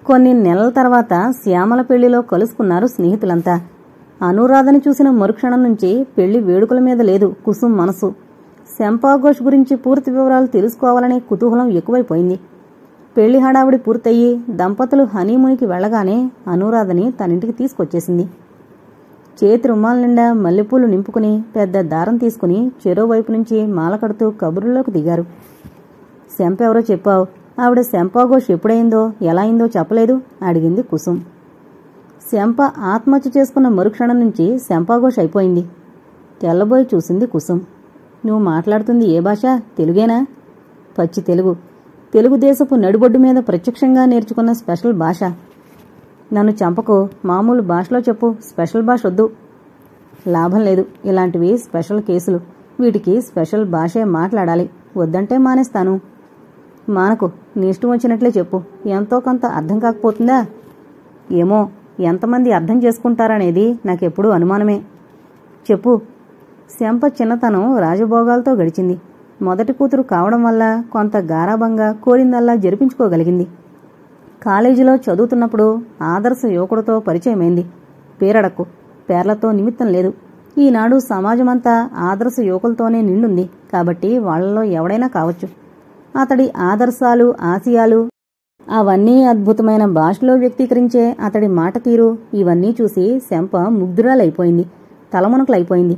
కొన్ని నెలల తర్వాత శ్యామల పెళ్లిలో కలుసుకున్నారు స్నేహితులంతా. అనురాధని చూసిన మరుక్షణం నుంచి పెళ్లి వేడుకల మీద లేదు కుసుమ్ మనసు. శంపాఘోష్ గురించి పూర్తి వివరాలు తెలుసుకోవాలనే కుతూహలం ఎక్కువైపోయింది. పెళ్లి హడావుడి పూర్తయ్యి దంపతులు హనీమూన్కి వెళ్లగానే అనురాధని తనింటికి తీసుకొచ్చేసింది. చేతి రుమాల నిండా మల్లెపూలు నింపుకుని పెద్ద దారం తీసుకుని చెరోవైపు నుంచి మాల కడుతూ కబుర్లోకి దిగారు. శంప ఎవరో చెప్పావు, ఆవిడ శంపాఘోష్ ఎప్పుడైందో ఎలా అయిందో చెప్పలేదు అడిగింది కుసుమ్. శంప ఆత్మహత్య చేసుకున్న మరుక్షణం నుంచి శంపాఘోష్ అయిపోయింది. తెల్లబోయి చూసింది కుసుమ్. నువ్వు మాట్లాడుతుంది ఏ భాష? తెలుగేనా? పచ్చి తెలుగు. తెలుగుదేశపు నడిబొడ్డు మీద ప్రత్యక్షంగా నేర్చుకున్న స్పెషల్ భాష. నన్ను చంపకు, మామూలు భాషలో చెప్పు, స్పెషల్ భాష వద్దు. లాభం లేదు, ఇలాంటివి స్పెషల్ కేసులు, వీటికి స్పెషల్ భాషే మాట్లాడాలి. వద్దంటే మానేస్తాను. మానకు, నీ ఇష్టం వచ్చినట్లే చెప్పు. ఎంతో కొంత అర్థం కాకపోతుందా? ఏమో, ఎంతమంది అర్థం చేసుకుంటారనేది నాకెప్పుడూ అనుమానమే. చెప్పు. శంప చిన్నతనం రాజభోగాలతో గడిచింది. మొదటి కూతురు కావడం వల్ల కొంత గారాబంగా కోరిందల్లా జరిపించుకోగలిగింది. కాలేజీలో చదువుతున్నప్పుడు ఆదర్శ యువకుడితో పరిచయమైంది. పేరడక్కు, పేర్లతో నిమిత్తం లేదు. ఈనాడు సమాజమంతా ఆదర్శ యువకులతోనే నిండుంది కాబట్టి వాళ్లలో ఎవడైనా కావచ్చు. అతడి ఆదర్శాలు, ఆశయాలు అవన్నీ అద్భుతమైన భాషలో వ్యక్తీకరించే అతడి మాట తీరు ఇవన్నీ చూసి శంప ముగ్ధురాలైపోయింది, తలమునకలైపోయింది.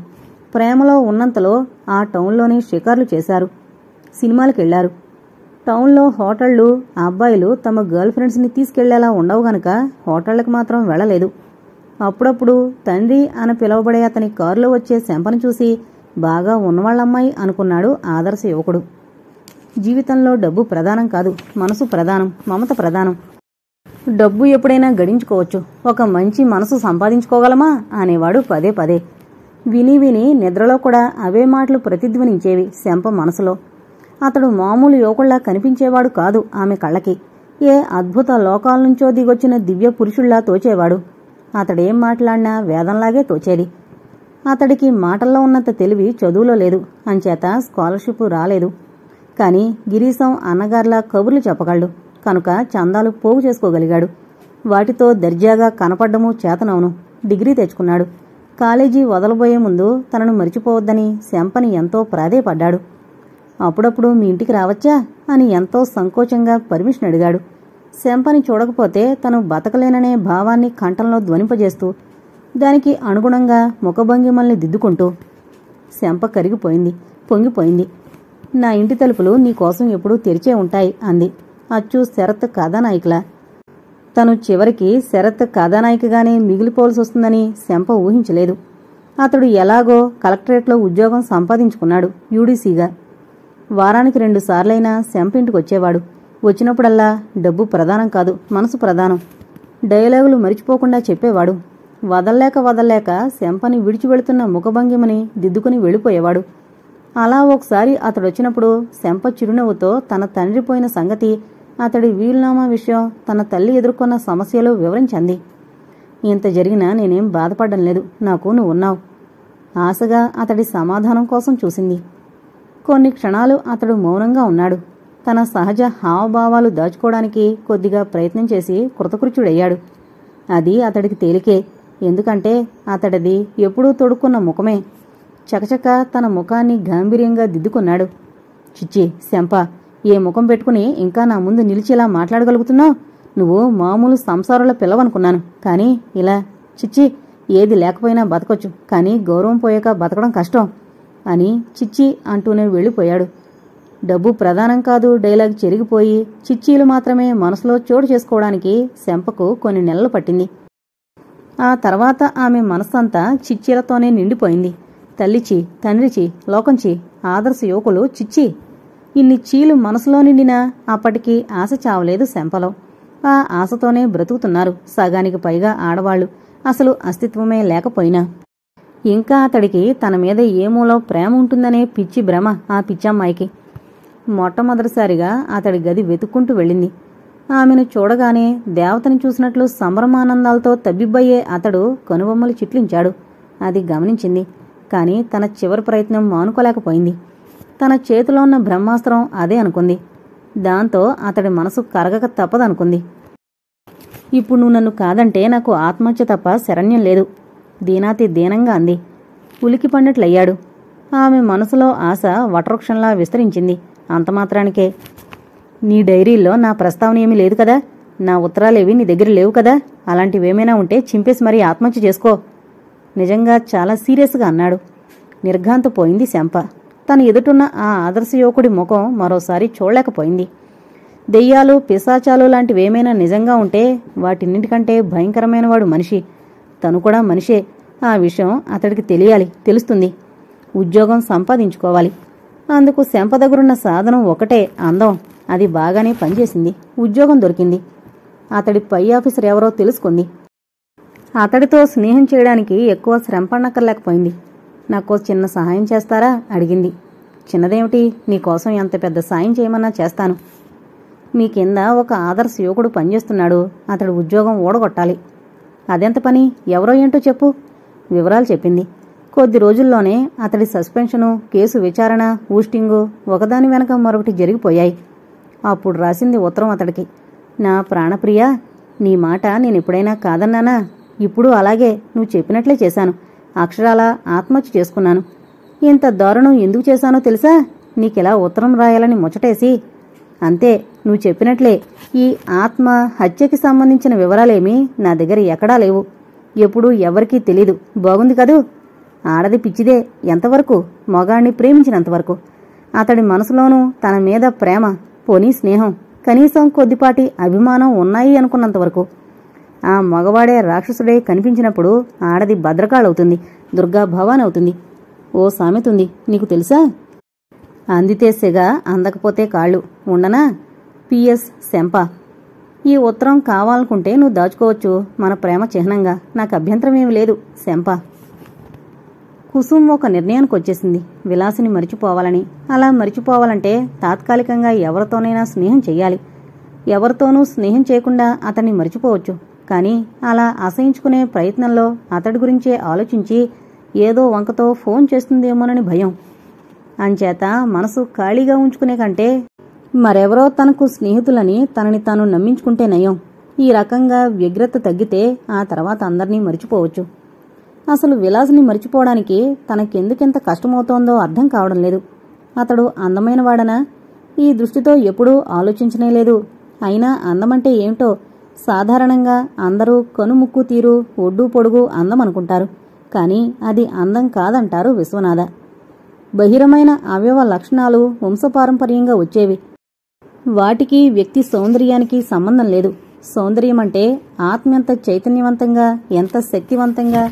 ప్రేమలో ఉన్నంతలో ఆ టౌన్లోనే షికార్లు చేశారు, సినిమాలకెళ్లారు. టౌన్లో హోటళ్లు అబ్బాయిలు తమ గర్ల్ ఫ్రెండ్స్ని తీసుకెళ్లేలా ఉండవు గనక హోటళ్లకు మాత్రం వెళ్లలేదు. అప్పుడప్పుడు తండ్రి అని పిలువబడే అతని కారులో వచ్చే శంపను చూసి బాగా ఉన్నవాళ్లమ్మాయి అనుకున్నాడు ఆదర్శ యువకుడు. జీవితంలో డబ్బు ప్రధానం కాదు, మనసు ప్రధానం, మమత ప్రధానం. డబ్బు ఎప్పుడైనా గడించుకోవచ్చు, ఒక మంచి మనసు సంపాదించుకోగలమా అనేవాడు పదే పదే. విని విని నిద్రలో కూడా అవే మాటలు ప్రతిధ్వనించేవి శంప మనసులో. అతడు మామూలు యువకుళ్లా కనిపించేవాడు కాదు ఆమె కళ్ళకి. ఏ అద్భుత లోకాల నుంచో దిగొచ్చిన దివ్య పురుషుళ్లా తోచేవాడు. అతడేం మాట్లాడినా వేదంలాగే తోచేది. అతడికి మాటల్లో ఉన్నంత తెలివి చదువులో లేదు, అంచేత స్కాలర్షిప్ రాలేదు. కాని గిరీశం అన్నగారిలా కబుర్లు చెప్పగలడు కనుక చందాలు పోగు చేసుకోగలిగాడు. వాటితో దర్జాగా కనపడ్డమూ చేతనవును. డిగ్రీ తెచ్చుకున్నాడు. కాలేజీ వదలబోయే ముందు తనను మరిచిపోవద్దని శంపని ఎంతో ప్రాధేయపడ్డాడు. అప్పుడప్పుడు మీ ఇంటికి రావచ్చా అని ఎంతో సంకోచంగా పర్మిషన్ అడిగాడు. శంపని చూడకపోతే తను బతకలేననే భావాన్ని కంఠంలో ధ్వనింపజేస్తూ దానికి అనుగుణంగా ముఖభంగిమల్ని దిద్దుకుంటూ. శంప కరిగిపోయింది, పొంగిపోయింది. నా ఇంటి తలుపులు నీకోసం ఎప్పుడూ తెరిచే ఉంటాయి అంది, అచ్చు శరత్ కథానాయికలా. తను చివరికి శరత్ కథానాయికగానే మిగిలిపోవలసొస్తుందని శంప ఊహించలేదు. అతడు ఎలాగో కలెక్టరేట్లో ఉద్యోగం సంపాదించుకున్నాడు యూడీసీగా. వారానికి 2 సార్లైనా శంప ఇంటికొచ్చేవాడు. వచ్చినప్పుడల్లా డబ్బు ప్రధానం కాదు, మనసు ప్రధానం. డైలాగులు మరిచిపోకుండా చెప్పేవాడు. వదల్లేక శంపని విడిచి వెళుతున్న ముఖభంగిమని దిద్దుకుని వెళ్ళిపోయేవాడు. అలా ఒకసారి అతడొచ్చినప్పుడు శంప చిరునవ్వుతో తన తండ్రి పోయిన సంగతి, అతడి వీలునామా విషయం, తన తల్లి ఎదుర్కొన్న సమస్యలు వివరించింది. ఇంత జరిగినా నేనేం బాధపడ్డం లేదు, నాకు నువ్వున్నావు. ఆశగా అతడి సమాధానం కోసం చూసింది. కొన్ని క్షణాలు అతడు మౌనంగా ఉన్నాడు. తన సహజ హావభావాలు దాచుకోవడానికి కొద్దిగా ప్రయత్నం చేసి కృతకృత్యుడయ్యాడు. అది అతడికి తేలికే, ఎందుకంటే అతడిది ఎప్పుడూ తొడుక్కున్న ముఖమే. చకచక తన ముఖాన్ని గాంభీర్యంగా దిద్దుకున్నాడు. చిచ్చి శంప, ఏ ముఖం పెట్టుకుని ఇంకా నా ముందు నిలిచేలా మాట్లాడగలుగుతున్నావు? నువ్వు మామూలు సంసారుల పిల్లవనుకున్నాను, కానీ ఇలా చిచ్చి, ఏది లేకపోయినా బతకొచ్చు, కానీ గౌరవం పోయాక బతకడం కష్టం అని చిచ్చి అంటూనే వెళ్ళిపోయాడు. డబ్బు ప్రధానం కాదు డైలాగ్ చెరిగిపోయి చిచ్చీలు మాత్రమే మనసులో చోటు చేసుకోవడానికి శంపకు కొన్ని నెలలు పట్టింది. ఆ తర్వాత ఆమె మనస్సంతా చిచ్చీలతోనే నిండిపోయింది. తల్లిచి, తండ్రిచి, లోకంచి, ఆదర్శ యువకులు చిచ్చి. ఇన్ని చీలు మనసులో నిండినా అప్పటికి ఆశ చావలేదు శంపలో. ఆ ఆశతోనే బ్రతుకుతున్నారు సగానికి పైగా ఆడవాళ్లు, అసలు అస్తిత్వమే లేకపోయినా. ఇంకా అతడికి తన మీద ఏమూలో ప్రేమ ఉంటుందనే పిచ్చి భ్రమ ఆ పిచ్చమ్మాయికి. మొట్టమొదటిసారిగా అతడి గది వెతుక్కుంటూ వెళ్ళింది. ఆమెను చూడగానే దేవతని చూసినట్లు సంభ్రమానందాలతో తబ్బిబ్బయ్యే అతడు కనుబొమ్మలు చిట్లించాడు. అది గమనించింది. కాని తన చివరి ప్రయత్నం మానుకోలేకపోయింది. తన చేతిలో ఉన్న బ్రహ్మాస్త్రం అదే అనుకుంది. దాంతో అతడి మనసు కరగక తప్పదనుకుంది. ఇప్పుడు నువ్వు నన్ను కాదంటే నాకు ఆత్మహత్య తప్ప శరణ్యం లేదు. దీనాతి దీనంగా అంది. ఉలికి పడినట్లయ్యాడు. ఆమె మనసులో ఆశ వటవృక్షంలా విస్తరించింది. అంతమాత్రానికే. నీ డైరీల్లో నా ప్రస్తావన ఏమీ లేదు కదా? నా ఉత్తరాలేవి నీ దగ్గర లేవు కదా? అలాంటివేమైనా ఉంటే చింపేసి మరీ ఆత్మహత్య చేసుకో. నిజంగా చాలా సీరియస్గా అన్నాడు. నిర్ఘాంతపోయింది శంప. తన ఎదుటున్న ఆ ఆదర్శ యువకుడి ముఖం మరోసారి చూడలేకపోయింది. దెయ్యాలు, పిశాచాలు లాంటివేమైనా నిజంగా ఉంటే వాటిన్నింటికంటే భయంకరమైనవాడు మనిషి. తను కూడా మనిషే. ఆ విషయం అతడికి తెలియాలి, తెలుస్తుంది. ఉద్యోగం సంపాదించుకోవాలి. అందుకు శంప దగ్గరున్న సాధనం ఒకటే, అందం. అది బాగానే పనిచేసింది. ఉద్యోగం దొరికింది. అతడి పై ఆఫీసర్ ఎవరో తెలుసుకుంది. అతడితో స్నేహం చేయడానికి ఎక్కువ శ్రమ పడనక్కర్లేకపోయింది. నాకు చిన్న సహాయం చేస్తారా అడిగింది. చిన్నదేమిటి? నీకోసం ఎంత పెద్ద సాయం చేయమన్నా చేస్తాను. మీ కింద ఒక ఆదర్శ యువకుడు పనిచేస్తున్నాడు. అతడు ఉద్యోగం ఊడగొట్టాలి. అదెంత పని? ఎవరో ఏంటో చెప్పు. వివరాలు చెప్పింది. కొద్ది రోజుల్లోనే అతడి సస్పెన్షను, కేసు విచారణ, ఊస్టింగు ఒకదాని వెనక మరొకటి జరిగిపోయాయి. అప్పుడు రాసింది ఉత్తరం అతడికి. నా ప్రాణప్రియా, నీ మాట నేనెప్పుడైనా కాదన్నానా? ఇప్పుడు అలాగే నువ్వు చెప్పినట్లే చేశాను. అక్షరాలా ఆత్మహత్య చేసుకున్నాను. ఇంత దారుణం ఎందుకు చేశానో తెలుసా? నీకెలా ఉత్తరం రాయాలని ముచ్చటేసి. అంతే, నువ్వు చెప్పినట్లే. ఈ ఆత్మ హత్యకి సంబంధించిన వివరాలేమీ నా దగ్గర ఎక్కడా లేవు. ఎప్పుడూ ఎవరికీ తెలీదు. బాగుంది కదూ? ఆడది పిచ్చిదే. ఎంతవరకు? మొగాణ్ణి ప్రేమించినంతవరకు. అతడి మనసులోనూ తన మీద ప్రేమ, పోనీ స్నేహం, కనీసం కొద్దిపాటి అభిమానం ఉన్నాయి అనుకున్నంతవరకు. ఆ మగవాడే రాక్షసుడే కనిపించినప్పుడు ఆడది భద్రకాళవుతుంది, దుర్గా భవాన్ అవుతుంది. ఓ సామెతుంది, నీకు తెలుసా? అందితే సెగ, అందకపోతే కాళ్ళు. ఉండనా? పిఎస్ శంప. ఈ ఉత్తరం కావాలనుకుంటే నువ్వు దాచుకోవచ్చు, మన ప్రేమ చిహ్నంగా. నాకు అభ్యంతరమేమి లేదు. శంప. కుసుమ్ ఒక నిర్ణయానికి వచ్చేసింది. విలాసిని మరిచిపోవాలని. అలా మరిచిపోవాలంటే తాత్కాలికంగా ఎవరితోనైనా స్నేహం చెయ్యాలి. ఎవరితోనూ స్నేహం చేయకుండా అతన్ని మరిచిపోవచ్చు. కానీ అలా అసహించుకునే ప్రయత్నంలో అతడి గురించే ఆలోచించి ఏదో వంకతో ఫోన్ చేస్తుందేమోనని భయం. అంచేత మనసు ఖాళీగా ఉంచుకునే కంటే మరెవరో తనకు స్నేహితులని తనని తాను నమ్మించుకుంటే నయం. ఈ రకంగా వ్యగ్రత తగ్గితే ఆ తర్వాత అందర్నీ మరిచిపోవచ్చు. అసలు విలాస్ని మరిచిపోవడానికి తనకెందుకెంత కష్టమవుతోందో అర్థం కావడం లేదు. అతడు అందమైనవాడనా? ఈ దృష్టితో ఎప్పుడూ ఆలోచించనేలేదు. అయినా అందమంటే ఏమిటో? సాధారణంగా అందరూ కనుముక్కు తీరు, ఒడ్డు పొడుగు అందం అనుకుంటారు. కానీ అది అందం కాదంటారు విశ్వనాథ. బహిరమైన అవయవ లక్షణాలు వంశపారంపర్యంగా వచ్చేవి. వాటికి వ్యక్తి సౌందర్యానికి సంబంధం లేదు. సౌందర్యమంటే ఆత్మ ఎంత చైతన్యవంతంగా, ఎంత శక్తివంతంగా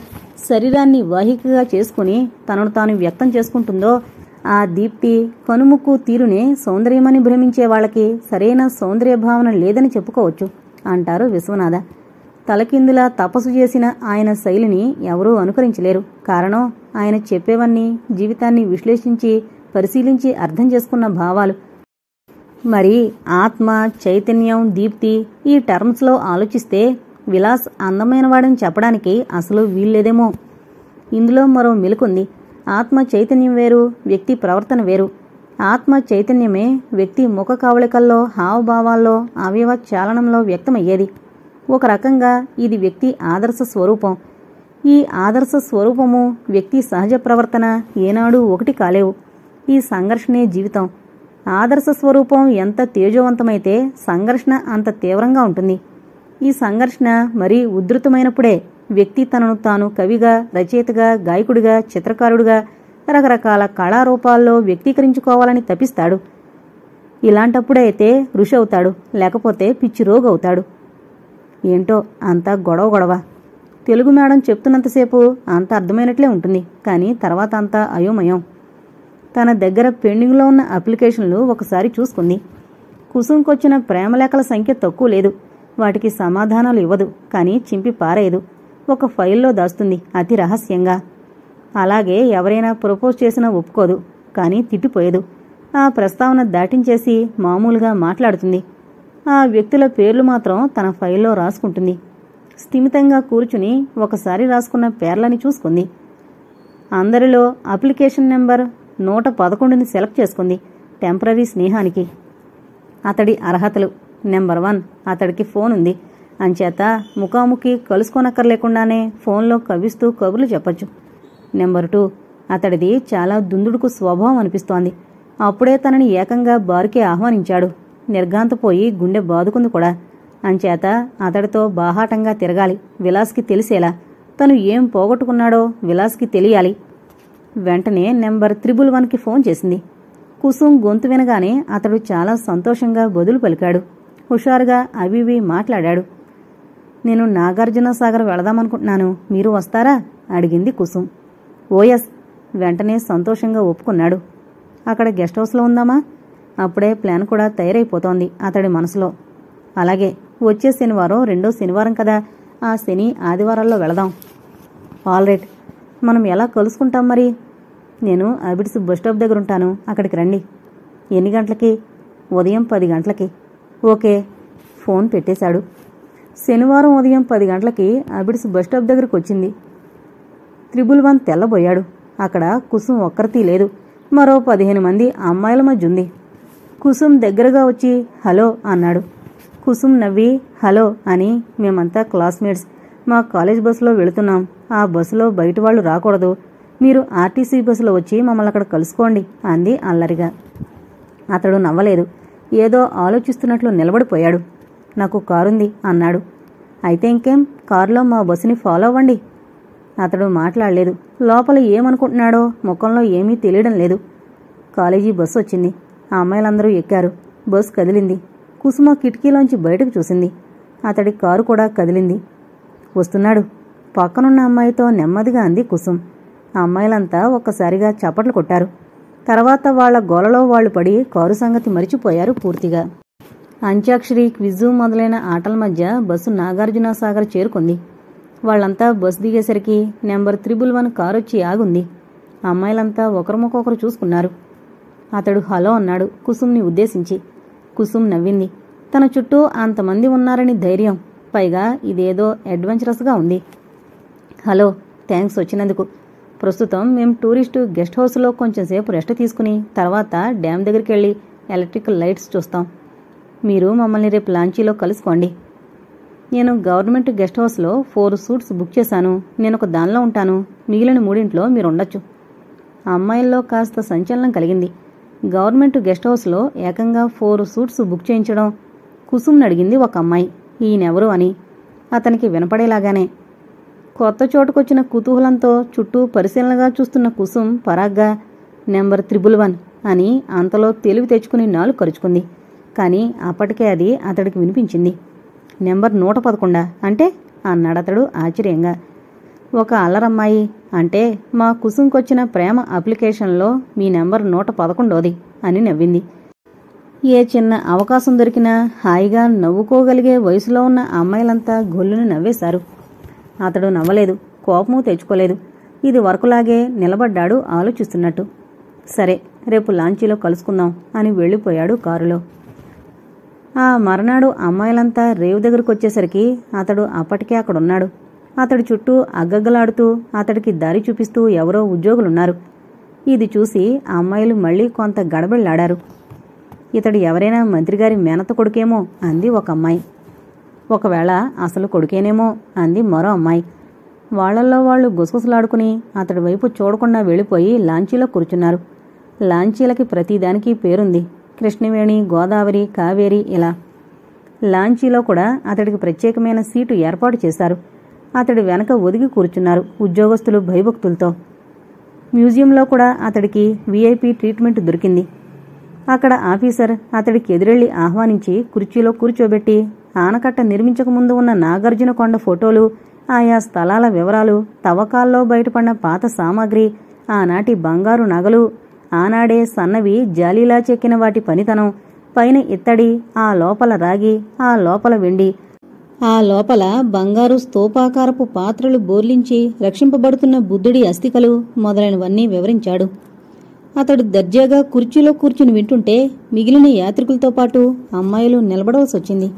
శరీరాన్ని వాహికగా చేసుకుని తనను తాను వ్యక్తం చేసుకుంటుందో ఆ దీప్తి, కనుముక్కు తీరునే సౌందర్యమని భ్రమించే వాళ్ళకి సరైన సౌందర్య భావన లేదని చెప్పుకోవచ్చు అంటారు విశ్వనాథ. తలకిందులా తపస్సు చేసిన ఆయన శైలిని ఎవరూ అనుకరించలేరు. కారణం, ఆయన చెప్పేవన్నీ జీవితాన్ని విశ్లేషించి పరిశీలించి అర్థం చేసుకున్న భావాలు. మరి ఆత్మ, చైతన్యం, దీప్తి ఈ టర్మ్స్లో ఆలోచిస్తే విలాస్ అందమైనవాడని చెప్పడానికి అసలు వీల్లేదేమో. ఇందులో మరో మెలుకుంది. ఆత్మ చైతన్యం వేరు, వ్యక్తి ప్రవర్తన వేరు. ఆత్మ చైతన్యమే వ్యక్తి ముఖ కవళికల్లో, హావభావాల్లో, అవయవ చాలనంలో వ్యక్తమయ్యేది. ఒక రకంగా ఇది వ్యక్తి ఆదర్శ స్వరూపం. ఈ ఆదర్శ స్వరూపము, వ్యక్తి సహజ ప్రవర్తన ఏనాడూ ఒకటి కాలేవు. ఈ సంఘర్షణే జీవితం. ఆదర్శ స్వరూపం ఎంత తేజోవంతమైతే సంఘర్షణ అంత తీవ్రంగా ఉంటుంది. ఈ సంఘర్షణ మరీ ఉధృతమైనప్పుడే వ్యక్తి తనను తాను కవిగా, రచయితగా, గాయకుడిగా, చిత్రకారుడిగా రకరకాల కళారూపాల్లో వ్యక్తీకరించుకోవాలని తపిస్తాడు. ఇలాంటప్పుడే అయితే ఋషి అవుతాడు, లేకపోతే పిచ్చి రోగు అవుతాడు. ఏంటో అంతా గొడవ. తెలుగు మేడం చెప్తున్నంతసేపు అంత అర్థమైనట్లే ఉంటుంది. కానీ తర్వాత అంతా అయోమయం. తన దగ్గర పెండింగ్లో ఉన్న అప్లికేషన్లు ఒకసారి చూసుకుంది. కుసుంకొచ్చిన ప్రేమలేఖల సంఖ్య తక్కువ లేదు. వాటికి సమాధానాలు ఇవ్వదు, కానీ చింపి పారేయదు. ఒక ఫైల్లో దాస్తుంది, అతి రహస్యంగా. అలాగే ఎవరైనా ప్రపోజ్ చేసినా ఒప్పుకోదు, కానీ తిట్టిపోయేదు. ఆ ప్రస్తావన దాటించేసి మామూలుగా మాట్లాడుతుంది. ఆ వ్యక్తుల పేర్లు మాత్రం తన ఫైల్లో రాసుకుంటుంది. స్థిమితంగా కూర్చుని ఒకసారి రాసుకున్న పేర్లని చూసుకుంది. అందరిలో అప్లికేషన్ నెంబర్ 111ని సెలెక్ట్ చేసుకుంది. టెంపరరీ స్నేహానికి. అతడి అర్హతలు: నెంబర్ 1, అతడికి ఫోన్ ఉంది. అంచేత ముఖాముఖి కలుసుకోనక్కర్లేకుండానే ఫోన్లో కవ్విస్తూ కబుర్లు చెప్పొచ్చు. నెంబర్ 2, అతడిది చాలా దుందుడుకు స్వభావం అనిపిస్తోంది. అప్పుడే తనని ఏకంగా బారుకే ఆహ్వానించాడు. నిర్ఘాంతపోయి గుండె బాదుకుంది కూడా. అంచేత అతడితో బాహాటంగా తిరగాలి. విలాస్కి తెలిసేలా. తను ఏం పోగొట్టుకున్నాడో విలాస్కి తెలియాలి. వెంటనే నెంబర్ 111కి ఫోన్ చేసింది. కుసుమ్ గొంతు వినగానే అతడు చాలా సంతోషంగా బదులు పలికాడు. హుషారుగా అవివి మాట్లాడాడు. నేను నాగార్జున సాగర్ వెళదామనుకుంటున్నాను, మీరు వస్తారా? అడిగింది కుసుమ్. ఓఎస్, వెంటనే సంతోషంగా ఒప్పుకున్నాడు. అక్కడ గెస్ట్ హౌస్లో ఉందామా? అప్పుడే ప్లాన్ కూడా తయారైపోతోంది అతడి మనసులో. అలాగే, వచ్చే శనివారం 2వ శనివారం కదా, ఆ శని ఆదివారాల్లో వెళదాం. ఆల్రైట్, మనం ఎలా కలుసుకుంటాం మరి? నేను అబిడ్స్ బస్టాప్ దగ్గర ఉంటాను, అక్కడికి రండి. ఎన్ని గంటలకి? ఉదయం 10 గంటలకి. ఓకే. ఫోన్ పెట్టేశాడు. శనివారం ఉదయం 10 గంటలకి అబిడ్స్ బస్టాప్ దగ్గరకు వచ్చింది. 111 తెల్లబోయాడు. అక్కడ కుసుమ్ ఒక్కరితీ లేదు. మరో 15 మంది అమ్మాయిల మధ్య ఉంది. కుసుమ్ దగ్గరగా వచ్చి హలో అన్నాడు. కుసుమ్ నవ్వి హలో అని, మేమంతా క్లాస్మేట్స్, మా కాలేజ్ బస్సులో వెళుతున్నాం. ఆ బస్సులో బయట వాళ్ళు రాకూడదు. మీరు ఆర్టీసీ బస్సులో వచ్చి మమ్మల్ని అక్కడ కలుసుకోండి అంది అల్లరిగా. అతడు నవ్వలేదు. ఏదో ఆలోచిస్తున్నట్లు నిలబడిపోయాడు. నాకు కారుంది అన్నాడు. అయితే ఇంకేం, కారులో మా బస్సుని ఫాలో అవ్వండి. అతడు మాట్లాడలేదు. లోపల ఏమనుకుంటున్నాడో ముఖంలో ఏమీ తెలియడం లేదు. కాలేజీ బస్సు వచ్చింది. ఆ అమ్మాయిలందరూ ఎక్కారు. బస్సు కదిలింది. కుసుమ కిటికీలోంచి బయటకు చూసింది. అతడి కారు కూడా కదిలింది. వస్తున్నాడు. పక్కనున్న అమ్మాయితో నెమ్మదిగా అంది కుసుమ్. ఆ అమ్మాయిలంతా ఒక్కసారిగా చప్పట్లు కొట్టారు. తర్వాత వాళ్ల గోలలో వాళ్లు పడి కారు సంగతి మరిచిపోయారు పూర్తిగా. అంత్యాక్షరి, క్విజు మొదలైన ఆటల మధ్య బస్సు నాగార్జున సాగర్ చేరుకుంది. వాళ్లంతా బస్సు దిగేసరికి నెంబర్ 111 కారొచ్చి ఆగుంది. అమ్మాయిలంతా ఒకరిముఖొకరు చూసుకున్నారు. అతడు హలో అన్నాడు కుసుమ్ని ఉద్దేశించి. కుసుమ్ నవ్వింది. తన చుట్టూ అంతమంది ఉన్నారని ధైర్యం. పైగా ఇదేదో అడ్వెంచరస్గా ఉంది. హలో, థ్యాంక్స్ వచ్చినందుకు. ప్రస్తుతం మేం టూరిస్టు గెస్ట్ హౌస్లో కొంచెంసేపు రెస్ట్ తీసుకుని తర్వాత డ్యామ్ దగ్గరికి వెళ్ళి ఎలక్ట్రికల్ లైట్స్ చూస్తాం. మీరు మమ్మల్ని రేపు లాంచీలో కలుసుకోండి. నేను గవర్నమెంట్ గెస్ట్ హౌస్లో 4 సూట్స్ బుక్ చేశాను. నేనొక దానిలో ఉంటాను. మిగిలిన 3 మీరుండొచ్చు. ఆ అమ్మాయిల్లో కాస్త సంచలనం కలిగింది. గవర్నమెంట్ గెస్ట్ హౌస్లో ఏకంగా 4 సూట్స్ బుక్ చేయించడం. కుసుమ్ని అడిగింది ఒక అమ్మాయి, ఈయనెవరు అని. అతనికి వినపడేలాగానే. కొత్త చోటుకొచ్చిన కుతూహలంతో చుట్టూ పరిశీలనగా చూస్తున్న కుసుమ్ పరాగ్గా నెంబర్ 111 అని అంతలో తెలివి తెచ్చుకుని నాలుగు కరుచుకుంది. కానీ అప్పటికే అది అతడికి వినిపించింది. నెంబర్ 111 అంటే అన్నాడతడు ఆశ్చర్యంగా. ఒక అల్లరమ్మాయి అంటే మా కుసుంకొచ్చిన ప్రేమ అప్లికేషన్లో మీ నెంబర్ 111ది అని నవ్వింది. ఏ చిన్న అవకాశం దొరికినా హాయిగా నవ్వుకోగలిగే వయసులో ఉన్న అమ్మాయిలంతా గొల్లుని నవ్వేశారు. అతడు నవ్వలేదు, కోపము తెచ్చుకోలేదు. ఇది వరకులాగే నిలబడ్డాడు ఆలోచిస్తున్నట్టు. సరే, రేపు లాంచీలో కలుసుకుందాం అని వెళ్ళిపోయాడు కారులో. ఆ మర్నాడు అమ్మాయిలంతా రేవు దగ్గరకు వచ్చేసరికి అతడు అప్పటికే అక్కడున్నాడు. అతడి చుట్టూ అగ్గగ్గలాడుతూ అతడికి దారి చూపిస్తూ ఎవరో ఉద్యోగులున్నారు. ఇది చూసి ఆ అమ్మాయిలు మళ్లీ కొంత గడబిళ్లాడారు. ఇతడు ఎవరైనా మంత్రిగారి మేనత కొడుకేమో అంది ఒక అమ్మాయి. ఒకవేళ అసలు కొడుకేనేమో అంది మరో అమ్మాయి. వాళ్లల్లో వాళ్లు గుసగుసలాడుకుని అతడి వైపు చూడకుండా వెళ్ళిపోయి లాంచీలో కూర్చున్నారు. లాంచీలకి ప్రతిదానికి పేరుంది. కృష్ణవేణి, గోదావరి, కావేరి ఇలా. లాంచీలో కూడా అతడికి ప్రత్యేకమైన సీటు ఏర్పాటు చేశారు. అతడి వెనక ఒదిగి కూర్చున్నారు ఉద్యోగస్తులు భయభక్తులతో. మ్యూజియంలో కూడా అతడికి వీఐపీ ట్రీట్మెంట్ దొరికింది. అక్కడ ఆఫీసర్ అతడికి ఎదురెళ్లి ఆహ్వానించి కుర్చీలో కూర్చోబెట్టి ఆనకట్ట నిర్మించకముందు ఉన్న నాగార్జున కొండ ఫోటోలు, ఆయా స్థలాల వివరాలు, తవ్వకాల్లో బయటపడిన పాత సామాగ్రి, ఆనాటి బంగారు నగలు, ఆనాడే సన్నవి జాలీలా చెక్కిన వాటి పనితనం, పైన ఇత్తడి, ఆ లోపల రాగి, ఆ లోపల వెండి, ఆ లోపల బంగారు స్తూపాకారపు పాత్రలు బోర్లించి రక్షింపబడుతున్న బుద్ధుడి అస్థికలు మొదలైనవన్నీ వివరించాడు. అతడు దర్జాగా కుర్చీలో కూర్చుని వింటుంటే మిగిలిన యాత్రికులతో పాటు అమ్మాయిలు నిలబడవలసొచ్చింది.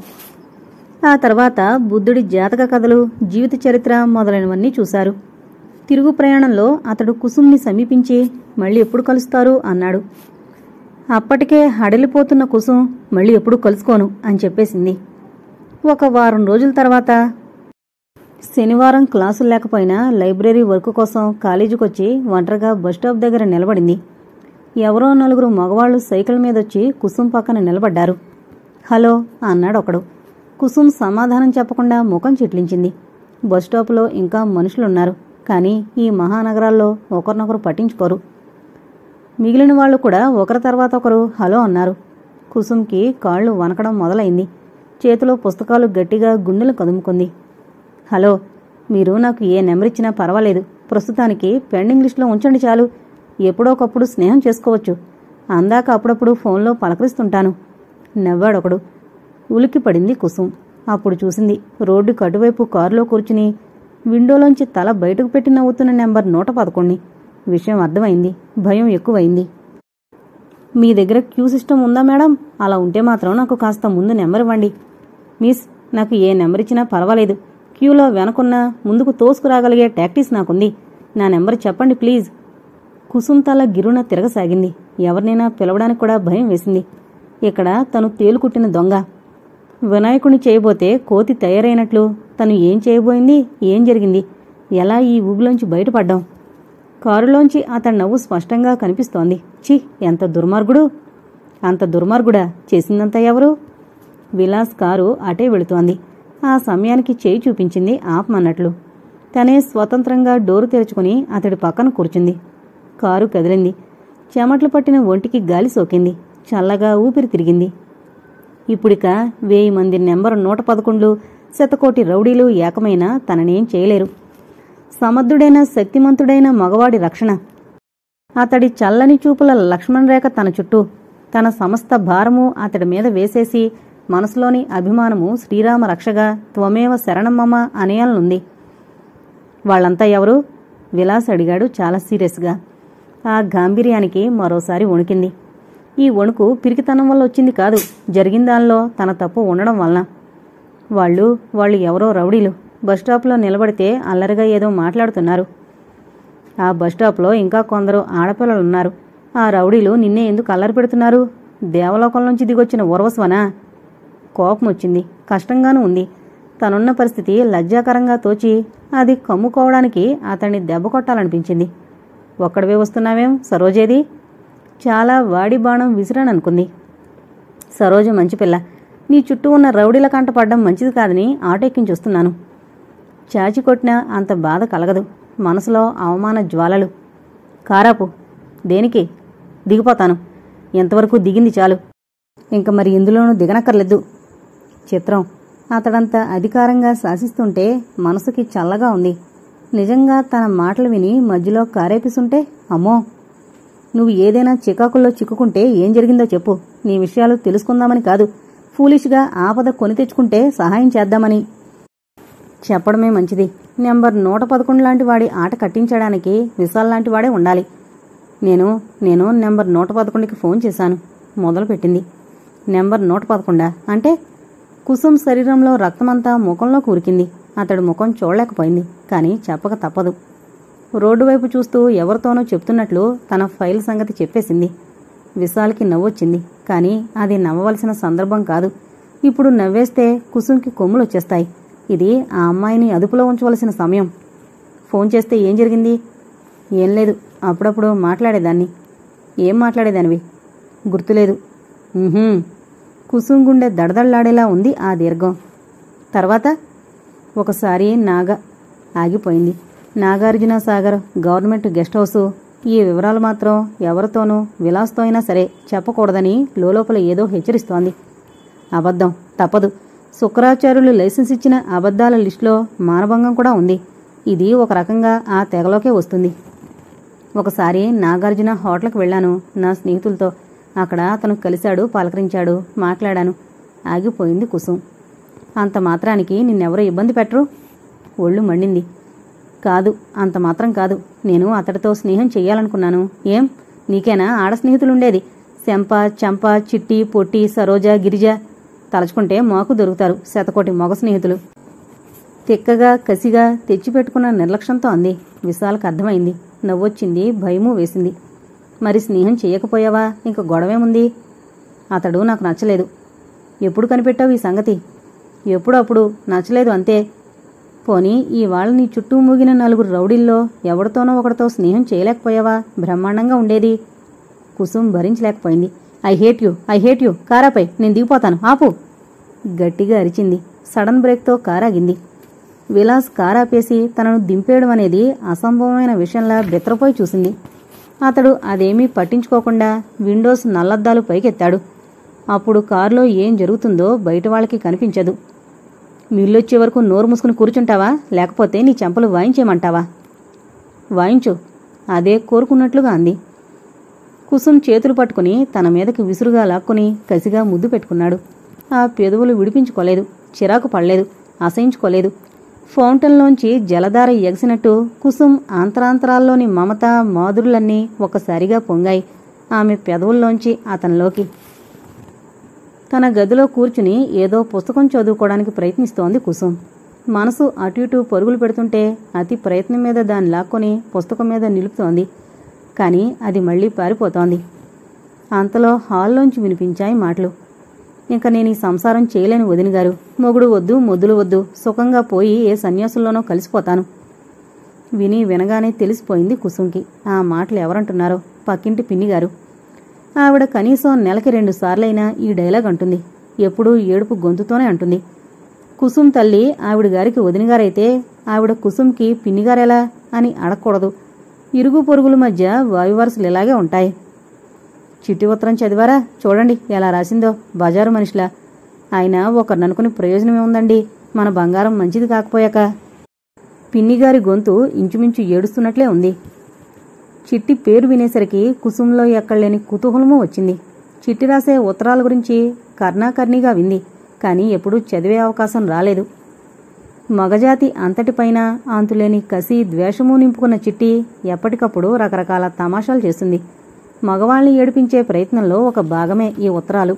ఆ తర్వాత బుద్ధుడి జాతక కథలు, జీవిత చరిత్ర మొదలైనవన్నీ చూశారు. తిరుగు ప్రయాణంలో అతడు కుసుమ్ని సమీపించి మళ్ళీ ఎప్పుడు కలుస్తారు అన్నాడు. అప్పటికే హడలిపోతున్న కుసుమ్ మళ్ళీ ఎప్పుడు కలుసుకోను అని చెప్పేసింది. ఒక వారం రోజుల తర్వాత శనివారం క్లాసులు లేకపోయినా లైబ్రరీ వర్క్ కోసం కాలేజీకొచ్చి ఒంటరిగా బస్టాప్ దగ్గర నిలబడింది. ఎవరో నలుగురు మగవాళ్లు సైకిల్ మీదొచ్చి కుసుం పక్కన నిలబడ్డారు. హలో అన్నాడు ఒకడు. కుసుం సమాధానం చెప్పకుండా ముఖం చిట్లించింది. బస్టాపులో ఇంకా మనుషులున్నారు, కానీ ఈ మహానగరాల్లో ఒకరినొకరు పట్టించుకోరు. మిగిలిన వాళ్లు కూడా ఒకరి తర్వాత ఒకరు హలో అన్నారు. కుసుంకి కాళ్లు వనకడం మొదలైంది. చేతిలో పుస్తకాలు గట్టిగా గుండెలు కదుముకుంది. హలో, మీరు నాకు ఏ నెంబర్ ఇచ్చినా పర్వాలేదు. ప్రస్తుతానికి పెండింగ్ లిస్టులో ఉంచండి చాలు. ఎప్పుడోకప్పుడు స్నేహం చేసుకోవచ్చు. అందాక అప్పుడప్పుడు ఫోన్లో పలకరిస్తుంటాను. నవ్వాడొకడు. ఉలిక్కి పడింది కుసుం. అప్పుడు చూసింది, రోడ్డుకు అటువైపు కారులో కూర్చుని విండోలోంచి తల బయటకు పెట్టి నవ్వుతున్న నెంబర్ 111. విషయం అర్థమైంది. భయం ఎక్కువైంది. మీ దగ్గర క్యూ సిస్టమ్ ఉందా మేడం? అలా ఉంటే మాత్రం నాకు కాస్త ముందు నెంబర్ ఇవ్వండి. మిస్, నాకు ఏ నెంబర్ ఇచ్చినా పర్వాలేదు. క్యూలో వెనకున్నా ముందుకు తోసుకురాగలిగే టాక్టీస్ నాకుంది. నా నెంబర్ చెప్పండి ప్లీజ్. కుసుం తల గిరున తిరగసాగింది. ఎవరినైనా పిలవడానికి కూడా భయం వేసింది. ఇక్కడ తను తేలుకుట్టిన దొంగ. వినాయకుని చేయబోతే కోతి తయారైనట్లు తను ఏం చేయబోయింది, ఏం జరిగింది, ఎలా ఈ ఊబిలోంచి బయటపడ్డాం? కారులోంచి అతడి నవ్వు స్పష్టంగా కనిపిస్తోంది. ఛీ, ఎంత దుర్మార్గుడు! అంత దుర్మార్గుడా? చేసిందంతా ఎవరు? విలాస్ కారు అటే వెళుతోంది. ఆ సమయానికి చేయి చూపించింది ఆపమన్నట్లు. తనే స్వతంత్రంగా డోరు తెరుచుకుని అతడి పక్కన కూర్చుంది. కారు కదిలింది. చెమట్లు పట్టిన ఒంటికి గాలి సోకింది. చల్లగా ఊపిరి తిరిగింది. ఇప్పుడిక 1000 మంది నెంబరు 111 శతకోటి రౌడీలు ఏకమైనా తననేం చేయలేరు. సమర్థుడైన శక్తిమంతుడైన మగవాడి రక్షణ. అతడి చల్లని చూపుల లక్ష్మణరేఖ తన చుట్టూ. తన సమస్త భారము అతడి మీద వేసేసి మనసులోని అభిమానము శ్రీరామ రక్షగా త్వమేవ శరణం మమ అనేయాలనుంది. వాళ్లంతా ఎవరు? విలాస్ అడిగాడు చాలా సీరియస్గా. ఆ గాంభీర్యానికి మరోసారి వణికింది. ఈ వణుకు పిరికితనం వల్ల వచ్చింది కాదు, జరిగిన దానిలో తన తప్పు ఉండడం వలన. వాళ్ళు ఎవరో రౌడీలు. బస్టాప్లో నిలబడితే అల్లరిగా ఏదో మాట్లాడుతున్నారు. ఆ బస్టాప్లో ఇంకా కొందరు ఆడపిల్లలున్నారు. ఆ రౌడీలు నిన్నే ఎందుకు అల్లరి పెడుతున్నారు? దేవలోకం నుంచి దిగొచ్చిన ఉర్వశవనా? కోపం వచ్చింది. కష్టంగానూ ఉంది. తనున్న పరిస్థితి లజ్జాకరంగా తోచి అది కమ్ముకోవడానికి అతన్ని దెబ్బ కొట్టాలనిపించింది. ఒక్కడివే వస్తున్నావేం? సరోజేది? చాలా వాడి బాణం విసిరాననుకుంది. సరోజ మంచి పిల్ల. నీ చుట్టూ ఉన్న రౌడీల కంట పడ్డం మంచిది కాదని ఆటో ఎక్కించొస్తున్నాను. చాచి కొట్టినా అంత బాధ కలగదు. మనసులో అవమాన జ్వాలలు. కారాపు. దేనికి? దిగిపోతాను. ఎంతవరకు దిగింది చాలు. ఇంక మరి ఇందులోనూ దిగనక్కర్లేదు. చిత్రం. అతడంత అధికారంగా శాసిస్తుంటే మనసుకి చల్లగా ఉంది. నిజంగా తన మాటలు విని మధ్యలో కారేపిస్తుంటే అమ్మో! నువ్వు ఏదైనా చికాకుల్లో చిక్కుకుంటే ఏం జరిగిందో చెప్పు. నీ విషయాలు తెలుసుకుందామని కాదు, ఫూలిష్గా ఆపద కొని తెచ్చుకుంటే సహాయం చేద్దామని చెప్పడమే మంచిది. నెంబర్ 111 లాంటి వాడి ఆట కట్టించడానికి విశాల్ లాంటి వాడే ఉండాలి. నేను నెంబర్ 111కి ఫోన్ చేశాను. మొదలుపెట్టింది. నెంబర్ 111 అంటే? కుసుం శరీరంలో రక్తమంతా ముఖంలో కూరికింది. అతడు ముఖం చూడలేకపోయింది. కానీ చెప్పక తప్పదు. రోడ్డు వైపు చూస్తూ ఎవరితోనో చెప్తున్నట్లు తన ఫైల్ సంగతి చెప్పేసింది. విశాల్కి నవ్వొచ్చింది. కానీ అది నవ్వవలసిన సందర్భం కాదు. ఇప్పుడు నవ్వేస్తే కుసుంకి కొమ్ములొచ్చేస్తాయి. ఇది ఆ అమ్మాయిని అదుపులో ఉంచవలసిన సమయం. ఫోన్ చేస్తే ఏం జరిగింది? ఏం లేదు. అప్పుడప్పుడు మాట్లాడేదాన్ని. ఏం మాట్లాడేదానివి? గుర్తులేదు. కుసుం గుండె దడదళ్లాడేలా ఉంది ఆ దీర్ఘం. తర్వాత ఒకసారి ఆగిపోయింది. Nagarjuna Sagar government guest house. ఈ వివరాలు మాత్రం ఎవరితోనూ విలాస్తో అయినా సరే చెప్పకూడదని లోపల ఏదో హెచ్చరిస్తోంది. అబద్ధం తప్పదు. శుక్రాచార్యులు లైసెన్స్ ఇచ్చిన అబద్ధాల లిస్టులో మానభంగం కూడా ఉంది. ఇది ఒక రకంగా ఆ తెగలోకే వస్తుంది. ఒకసారి నాగార్జున హోటల్కి వెళ్ళాను నా స్నేహితులతో. అక్కడ అతను కలిశాడు, పలకరించాడు, మాట్లాడాను. ఆగిపోయింది కుసుం. అంత మాత్రానికి నిన్నెవరూ ఇబ్బంది పెట్టరు? ఒళ్ళు మండింది. కాదు, అంత మాత్రం కాదు. నేను అతడితో స్నేహం చెయ్యాలనుకున్నాను. ఏం, నీకేనా ఆడ స్నేహితులుండేది? శంప, చంప, చిట్టి, పొట్టి, సరోజ, గిరిజ. తలుచుకుంటే మాకు దొరుకుతారు శతకోటి మగ స్నేహితులు. తిక్కగా, కసిగా తెచ్చిపెట్టుకున్న నిర్లక్ష్యంతో అంది. విశాల్కి అర్థమైంది. నవ్వొచ్చింది, భయమూ వేసింది. మరి స్నేహం చెయ్యకపోయావా? ఇంక గొడవేముంది? అతడు నాకు నచ్చలేదు. ఎప్పుడు కనిపెట్టావు ఈ సంగతి? ఎప్పుడప్పుడు నచ్చలేదు అంతే. పోనీ ఇవాళ నీ చుట్టూ మూగిన 4 రౌడీల్లో ఎవరితోనో ఒకరితో స్నేహం చేయలేకపోయావా? బ్రహ్మాండంగా ఉండేది. కుసుమ్ భరించలేకపోయింది. ఐ హేట్ యూ, కారాపై, నేను దిగిపోతాను, ఆపు! గట్టిగా అరిచింది. సడన్ బ్రేక్తో కారాగింది. విలాస్ కారాపేసి తనను దింపేయడం అనేది అసంభవమైన విషయంలా బెత్తరపోయి చూసింది. అతడు అదేమీ పట్టించుకోకుండా విండోస్ నల్లద్దాలు పైకెత్తాడు. అప్పుడు కారులో ఏం జరుగుతుందో బయట వాళ్ళకి కనిపించదు. మిల్లొచ్చే వరకు నోరు మూసుకుని కూర్చుంటావా, లేకపోతే నీ చెంపలు వాయించేయమంటావా? వాయించు, అదే కోరుకున్నట్లుగా అంది. కుసుమ్ చేతులు పట్టుకుని తన మీదకి విసురుగా లాక్కుని కసిగా ముద్దు పెట్టుకున్నాడు. ఆ పెదవులు విడిపించుకోలేదు, చిరాకు పడలేదు, అసహించుకోలేదు. ఫౌంటైన్లోంచి జలధార ఎగసినట్టు కుసుమ్ ఆంతరాంతరాల్లోని మమత మాధురులన్నీ ఒక్కసారిగా పొంగాయి ఆమె పెదవుల్లోంచి అతనిలోకి. తన గదిలో కూర్చుని ఏదో పుస్తకం చదువుకోవడానికి ప్రయత్నిస్తోంది కుసుమ్. మనసు అటు ఇటు పరుగులు పెడుతుంటే అతి ప్రయత్నం మీద దాన్ని లాక్కొని పుస్తకం మీద నిలుపుతోంది. కానీ అది మళ్లీ పారిపోతోంది. అంతలో హాల్లోంచి వినిపించాయి మాటలు. ఇంక నేను ఈ సంసారం చేయలేని వదినగారు. మొగుడు వద్దు, మొద్దులు వద్దు, సుఖంగా పోయి ఏ సన్యాసుల్లోనో కలిసిపోతాను. వినగానే తెలిసిపోయింది కుసుమ్కి ఆ మాటలు ఎవరంటున్నారో. పక్కింటి పిన్నిగారు. ఆవిడ కనీసం నెలకి 2 సార్లైనా ఈ డైలాగ్ అంటుంది. ఎప్పుడూ ఏడుపు గొంతుతోనే అంటుంది. కుసుమ్ తల్లి ఆవిడ గారికి వదినగారైతే ఆవిడ కుసుమ్కి పిన్నిగారెలా అని అడగకూడదు. ఇరుగు పొరుగుల మధ్య వాయువరసలు ఇలాగే ఉంటాయి. చిట్టి ఉత్తరం చదివారా? చూడండి ఎలా రాసిందో, బజారు మనిషిలా. ఆయన ఒకరిననుకుని ప్రయోజనమేముందండి, మన బంగారం మంచిది కాకపోయాక. పిన్నిగారి గొంతు ఇంచుమించు ఏడుస్తున్నట్లే ఉంది. చిట్టి పేరు వినేసరికి కుసుంలో ఎక్కడలేని కుతూహలమూ వచ్చింది. చిట్టి రాసే ఉత్తరాల గురించి కర్ణాకర్ణిగా వింది, కానీ ఎప్పుడూ చదివే అవకాశం రాలేదు. మగజాతి అంతటిపైన అంతులేని కసి, ద్వేషమూ నింపుకున్న చిట్టి ఎప్పటికప్పుడు రకరకాల తమాషాలు చేస్తుంది. మగవాళ్ని ఏడిపించే ప్రయత్నంలో ఒక భాగమే ఈ ఉత్తరాలు.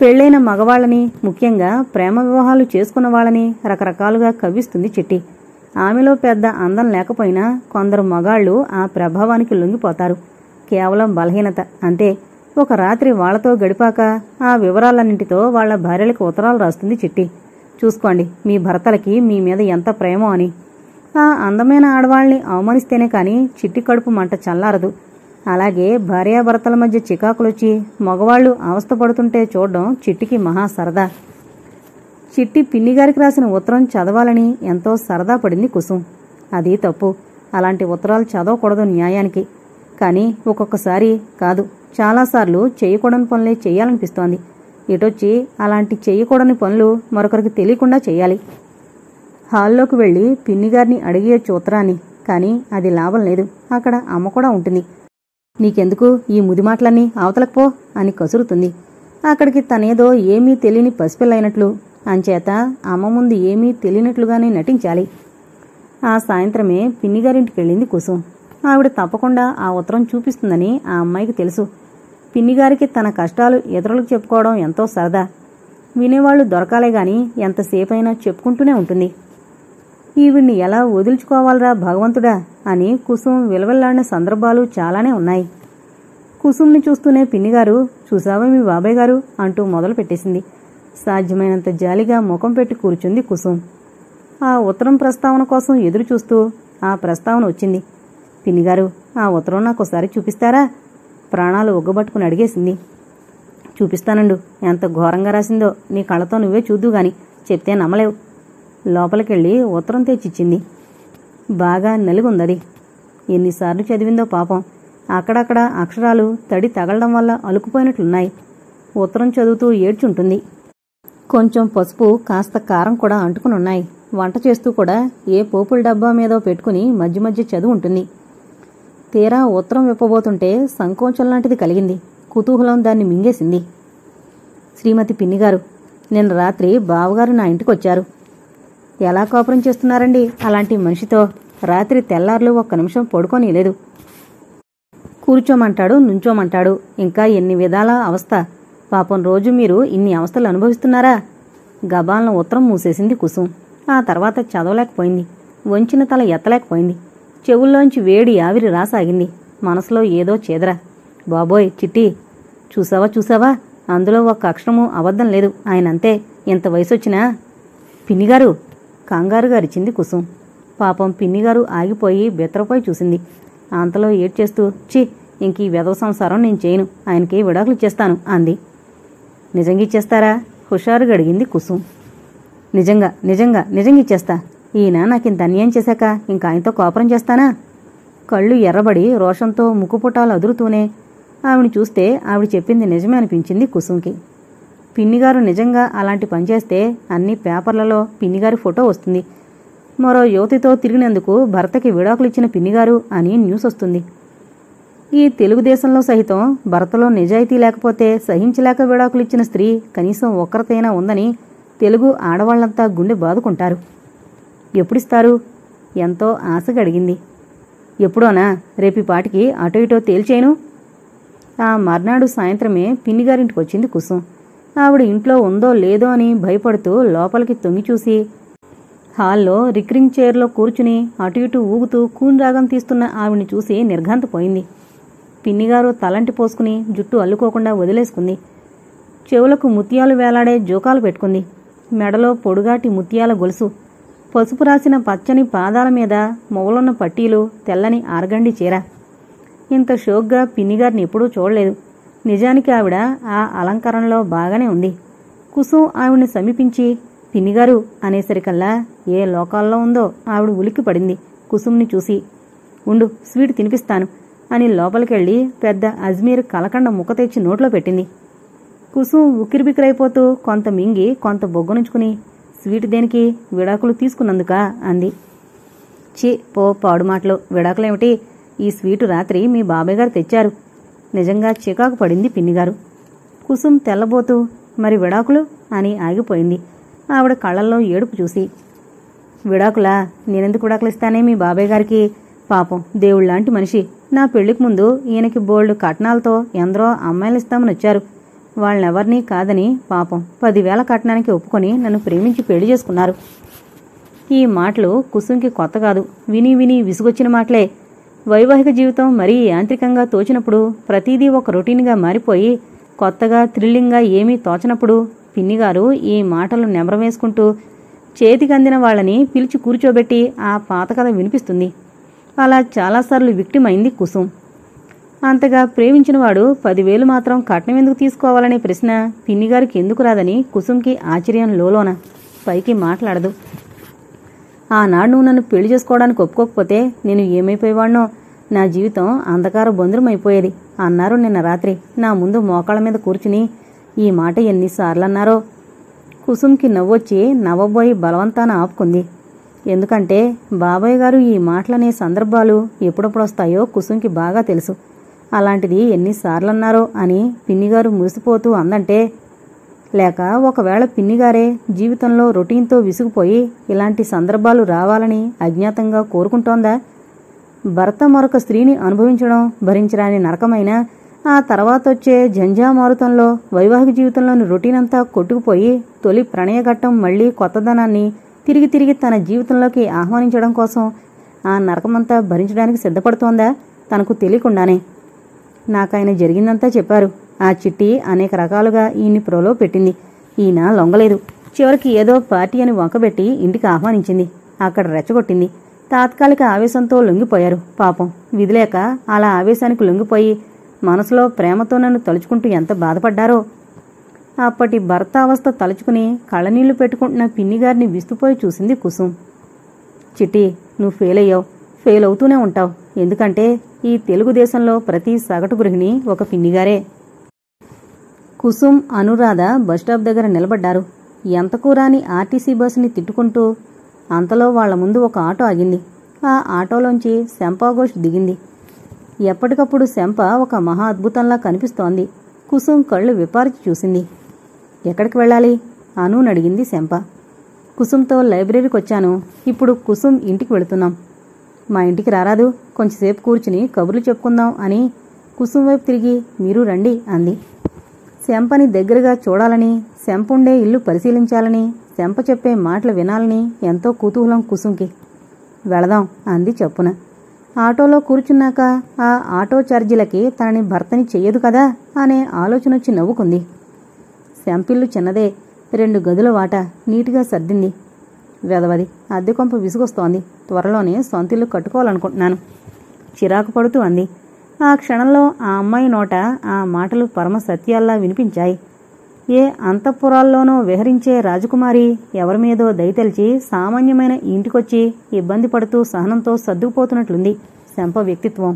పెళ్లైన మగవాళ్లని, ముఖ్యంగా ప్రేమ వివాహాలు చేసుకున్న వాళ్ళని రకరకాలుగా కవ్విస్తుంది చిట్టి. ఆమెలో పెద్ద అందం లేకపోయినా కొందరు మగాళ్లు ఆ ప్రభావానికి లొంగిపోతారు. కేవలం బలహీనత అంతే. ఒక రాత్రి వాళ్లతో గడిపాక ఆ వివరాలన్నింటితో వాళ్ల భార్యలకు ఉత్తరాలు రాస్తుంది చిట్టి. చూసుకోండి మీ భర్తలకి మీ మీద ఎంత ప్రేమో అని. ఆ అందమైన ఆడవాళ్ని అవమానిస్తేనే కాని చిట్టి కడుపు మంట చల్లారదు. అలాగే భార్యాభర్తల మధ్య చికాకులొచ్చి మగవాళ్లు అవస్థపడుతుంటే చూడడం చిట్టికి మహా సరదా. చిట్టి పిన్నిగారికి రాసిన ఉత్తరం చదవాలని ఎంతో సరదా పడింది కుసుమ్. అది తప్పు. అలాంటి ఉత్తరాలు చదవకూడదు న్యాయానికి. కానీ ఒక్కొక్కసారి కాదు, చాలాసార్లు చేయకూడని పనులే చెయ్యాలనిపిస్తోంది. ఇటొచ్చి అలాంటి చెయ్యకూడని పనులు మరొకరికి తెలియకుండా చెయ్యాలి. హాల్లోకి వెళ్లి పిన్నిగారిని అడిగేయొచ్చు ఉత్తరాన్ని. కానీ అది లాభం లేదు. అక్కడ అమ్మ కూడా ఉంటుంది. నీకెందుకు ఈ ముదిమాటలన్నీ, అవతలకు పో అని కసురుతుంది. అక్కడికి తనేదో ఏమీ తెలియని పసిపిల్లైనట్లు, అంచేత అమ్మ ముందు ఏమీ తెలియనట్లుగానే నటించాలి. ఆ సాయంత్రమే పిన్నిగారింటికెళ్ళింది కుసుమ్. ఆవిడ తప్పకుండా ఆ ఉత్తరం చూపిస్తుందని ఆ అమ్మాయికి తెలుసు. పిన్నిగారికి తన కష్టాలు ఇతరులకు చెప్పుకోవడం ఎంతో సరదా. వినేవాళ్లు దొరకాలే గాని ఎంతసేపైనా చెప్పుకుంటూనే ఉంటుంది. ఈవిడ్ని ఎలా వదులుచుకోవాలరా భగవంతుడా అని కుసుమ్ విలవెల్లాడిన సందర్భాలు చాలానే ఉన్నాయి. కుసుమ్ని చూస్తూనే పిన్నిగారు, చూసావా మీ బాబాయ్ గారు అంటూ మొదలు పెట్టేసింది. సాధ్యమైనంత జాలిగా ముఖం పెట్టి కూర్చుంది కుసుమ్. ఆ ఉత్తరం ప్రస్తావన కోసం ఎదురు చూస్తూ ఆ ప్రస్తావన వచ్చింది. పిన్నిగారు, ఆ ఉత్తరం నాకోసారి చూపిస్తారా? ప్రాణాలు ఒగ్గబట్టుకుని అడిగేసింది. చూపిస్తానండు. ఎంత ఘోరంగా రాసిందో నీ కళ్ళతో నువ్వే చూద్దుగాని, చెప్తే నమ్మలేవు. లోపలికెళ్ళి ఉత్తరం తెచ్చిచ్చింది. బాగా నలిగుందది. ఎన్నిసార్లు చదివిందో పాపం. అక్కడక్కడ అక్షరాలు తడి తగలడం వల్ల అలుకుపోయినట్లున్నాయి. ఉత్తరం చదువుతూ ఏడ్చుంటుంది. కొంచెం పసుపు, కాస్త కారం కూడా అంటుకునున్నాయి. వంట చేస్తూ కూడా ఏ పోపుల డబ్బా మీదో పెట్టుకుని మధ్య మధ్య చదువుంటుంది. తీరా ఉత్తరం విప్పబోతుంటే సంకోచం లాంటిది కలిగింది. కుతూహలం దాన్ని మింగేసింది. శ్రీమతి పిన్నిగారు, నిన్న రాత్రి బావగారు నా ఇంటికొచ్చారు. ఎలా కాపురం చేస్తున్నారండి అలాంటి మనిషితో? రాత్రి తెల్లార్లు ఒక్క నిమిషం పడుకోనీలేదు. కూర్చోమంటాడు, నుంచోమంటాడు. ఇంకా ఎన్ని విధాల అవస్థ. పాపం రోజు మీరు ఇన్ని అవస్థలు అనుభవిస్తున్నారా? గబాలను ఉత్తరం మూసేసింది కుసుమ్. ఆ తర్వాత చదవలేకపోయింది. వంచిన తల ఎత్తలేకపోయింది. చెవుల్లోంచి వేడి ఆవిరి రాసాగింది. మనసులో ఏదో చేదర. బాబోయ్ చిట్టి, చూసావా అందులో ఒక్క అక్షరము అబద్ధం లేదు. ఆయనంతే. ఇంత వయసొచ్చినా పిన్నిగారు కంగారుగా అరిచింది కుసుం. పాపం పిన్నిగారు ఆగిపోయి బెత్తరపోయి చూసింది. అంతలో ఏడ్చేస్తూ చి ఇంక ఈ వెధవ సంసారం నేను చేయను, ఆయనకి విడాకులు ఇచ్చేస్తాను అంది. నిజంగా ఇచ్చేస్తారా? హుషారుగా అడిగింది కుసుం. నిజంగా నిజంగా నిజంగా ఇచ్చేస్తా. ఈయన నాకింత అన్యాయం చేశాక ఇంక ఆయనతో కోపరం చేస్తానా? కళ్ళు ఎర్రబడి రోషంతో ముక్కుపుటాలు అదురుతూనే ఆవిడ చూస్తే ఆవిడ చెప్పింది నిజమే అనిపించింది కుసుంకి. పిన్నిగారు నిజంగా అలాంటి పని చేస్తే అన్ని పేపర్లలో పిన్నిగారి ఫోటో వస్తుంది. మరో యువతితో తిరిగినందుకు భర్తకి విడాకులిచ్చిన పిన్నిగారు అని న్యూస్ వస్తుంది. ఈ తెలుగుదేశంలో సహితం భర్తలో నిజాయితీ లేకపోతే సహించలేక విడాకులిచ్చిన స్త్రీ కనీసం ఒక్కరితైనా ఉందని తెలుగు ఆడవాళ్లంతా గుండె బాదుకుంటారు. ఎప్పుడిస్తారు? ఎంతో ఆశగా అడిగింది. ఎప్పుడోనా? రేపి పాటికి అటో ఇటో తేల్చేయను. ఆ మర్నాడు సాయంత్రమే పిన్నిగారింటికొచ్చింది కుసుం. ఆవిడ ఇంట్లో ఉందో లేదో అని భయపడుతూ లోపలికి తొంగిచూసి హాల్లో రిక్రింగ్ చైర్లో కూర్చుని అటు ఇటు ఊగుతూ కూన్రాగం తీస్తున్న ఆవిడ్ని చూసి నిర్ఘాంతపోయింది. పిన్నిగారు తలంటి పోసుకుని జుట్టు అల్లుకోకుండా వదిలేసుకుంది. చెవులకు ముత్యాలు వేలాడే జోకాలు పెట్టుకుంది. మెడలో పొడుగాటి ముత్యాల గొలుసు, పసుపు రాసిన పచ్చని పాదాల మీద మొవలున్న పట్టీలు, తెల్లని ఆర్గండి చీర. ఇంత షోక్గా పిన్నిగారిని ఎప్పుడూ చూడలేదు. నిజానికి ఆవిడ ఆ అలంకరణలో బాగానే ఉంది. కుసుం ఆవిడ్ని సమీపించి పిన్నిగారు అనేసరికల్లా ఏ లోకాల్లో ఉందో ఆవిడ ఉలిక్కి పడింది. కుసుంని చూసి ఉండు స్వీట్ తినిపిస్తాను అని లోపలికెళ్ళి పెద్ద అజ్మీర్ కలకండ ముక్క తెచ్చి నోట్లో పెట్టింది. కుసుం ఉక్కిరిబిక్కిరైపోతూ కొంత మింగి కొంత బొగ్గనుంచుకుని స్వీట్ దేనికి? విడాకులు తీసుకున్నందుకా అంది. ఛీ పో పాడు మాటలు, విడాకులేమిటి? ఈ స్వీటు రాత్రి మీ బాబాయ్ గారు తెచ్చారు. నిజంగా చికాకు పడింది పిన్నిగారు. కుసుం తెల్లబోతూ మరి విడాకులు అని ఆగిపోయింది. ఆవిడ కళ్ళల్లో ఏడుపు చూసి విడాకులా? నేనెందుకు విడాకులిస్తానే మీ బాబాయ్ గారికి? పాపం దేవుళ్లాంటి మనిషి. నా పెళ్లికి ముందు ఈయనకి బోల్డ్ కట్నాలతో ఎందరో అమ్మాయిలిస్తామని వచ్చారు. వాళ్ళనెవర్నీ కాదని పాపం 10,000 కట్నానికి ఒప్పుకొని నన్ను ప్రేమించి పెళ్లి చేసుకున్నారు. ఈ మాటలు కుసుంకి కొత్త కాదు. విని విని విసుగొచ్చిన మాటలే. వైవాహిక జీవితం మరీ యాంత్రికంగా తోచినప్పుడు, ప్రతిదీ ఒక రొటీన్గా మారిపోయి కొత్తగా థ్రిల్లింగ్గా ఏమీ తోచనప్పుడు పిన్నిగారు ఈ మాటలు నెమరవేసుకుంటూ చేతికందిన వాళ్ళని పిలిచి కూర్చోబెట్టి ఆ పాత కథ వినిపిస్తుంది. అలా చాలాసార్లు విక్టిమైంది కుసుం. అంతగా ప్రేమించినవాడు 10,000 మాత్రం కట్నం ఎందుకు తీసుకోవాలనే ప్రశ్న పిన్నిగారికి ఎందుకు రాదని కుసుంకి ఆశ్చర్యం లోలోన. పైకి మాట్లాడదు. ఆనాడు నువ్వు నన్ను పెళ్లి చేసుకోవడానికి ఒప్పుకోకపోతే నేను ఏమైపోయేవాణ్ణో, నా జీవితం అంధకార బొందురమైపోయేది అన్నారు నిన్న రాత్రి నా ముందు మోకాళ్ళ మీద కూర్చుని. ఈ మాట ఎన్నిసార్లన్నారో. కుసుంకి నవ్వొచ్చి నవ్వబోయి బలవంతాన ఆపుకుంది. ఎందుకంటే బాబాయ్ గారు ఈ మాటలనే సందర్భాలు ఎప్పుడెప్పుడొస్తాయో కుసుంకి బాగా తెలుసు. అలాంటిది ఎన్నిసార్లన్నారో అని పిన్నిగారు మురిసిపోతూ అందంటే, లేక ఒకవేళ పిన్నిగారే జీవితంలో రొటీన్తో విసిగిపోయి ఇలాంటి సందర్భాలు రావాలని అజ్ఞాతంగా కోరుకుంటోందా? భర్త మరొక స్త్రీని అనుభవించడం భరించరాని నరకమైన ఆ తర్వాతొచ్చే జంజామారుతంలో వైవాహిక జీవితంలోని రొటీన్ అంతా కొట్టుకుపోయి తొలి ప్రణయఘట్టం మళ్లీ కొత్తదనాన్ని తిరిగి తిరిగి తన జీవితంలోకి ఆహ్వానించడం కోసం ఆ నరకమంతా భరించడానికి సిద్ధపడుతోందా? తనకు తెలియకుండానే. నాకాయన జరిగిందంతా చెప్పారు. ఆ చిట్టి అనేక రకాలుగా ఈయన్ని ప్రోలో పెట్టింది. ఈయన లొంగలేదు. చివరికి ఏదో పార్టీ అని వంకబెట్టి ఇంటికి ఆహ్వానించింది. అక్కడ రెచ్చగొట్టింది. తాత్కాలిక ఆవేశంతో లొంగిపోయారు. పాపం విధిలేక అలా ఆవేశానికి లొంగిపోయి మనసులో ప్రేమతో నన్ను తలుచుకుంటూ ఎంత బాధపడ్డారో. అప్పటి భర్త అవస్థ తలుచుకుని కళ్ళనీళ్లు పెట్టుకుంటున్న పిన్నిగారిని విస్తుపోయి చూసింది కుసుం. చిట్టి, నువ్వు ఫెయిల్ అయ్యావు. ఫెయిల్ అవుతూనే ఉంటావు. ఎందుకంటే ఈ తెలుగుదేశంలో ప్రతి సగటు గృహిణి ఒక పిన్నిగారే. కుసుం, అనురాధ బస్టాప్ దగ్గర నిలబడ్డారు. ఎంతకు రాని ఆర్టీసీ బస్సుని తిట్టుకుంటూ. అంతలో వాళ్ల ముందు ఒక ఆటో ఆగింది. ఆ ఆటోలోంచి శంపాఘోష్ దిగింది. ఎప్పటికప్పుడు శంప ఒక మహా అద్భుతంలా కనిపిస్తోంది. కుసుం కళ్ళు విపారించి చూసింది. ఎక్కడికి వెళ్ళాలి? అనుని అడిగింది శంప. కుసుంతో లైబ్రరీకి వచ్చాను. ఇప్పుడు కుసుం ఇంటికి వెళుతున్నాం. మా ఇంటికి రారాదు? కొంచెంసేపు కూర్చుని కబుర్లు చెప్పుకుందాం అని కుసుం వైపు తిరిగి మీరు రండి అంది. శంపని దగ్గరగా చూడాలని, శంపుండే ఇల్లు పరిశీలించాలని, శంప చెప్పే మాటలు వినాలని ఎంతో కుతూహలం కుసుంకి. వెళదాం అంది చప్పున. ఆటోలో కూర్చున్నాక ఆ ఆటో ఛార్జీలకి తనని భర్తని చెయ్యదు కదా అనే ఆలోచనొచ్చి నవ్వుకుంది. శంపిల్లు చిన్నదే, 2 గదుల వాట, నీటిగా సర్దింది. వెదవది, అద్దె కొంప విసుగొస్తోంది. త్వరలోనే సొంతిల్లు కట్టుకోవాలనుకుంటున్నాను చిరాకు పడుతూ అంది. ఆ క్షణంలో ఆ అమ్మాయి నోట ఆ మాటలు పరమ సత్యాల్లా వినిపించాయి. ఏ అంతఃపురాల్లోనో విహరించే రాజకుమారి ఎవరిమీదో దయతెలిచి సామాన్యమైన ఇంటికొచ్చి ఇబ్బంది పడుతూ సహనంతో సర్దుకుపోతున్నట్లుంది శంప వ్యక్తిత్వం.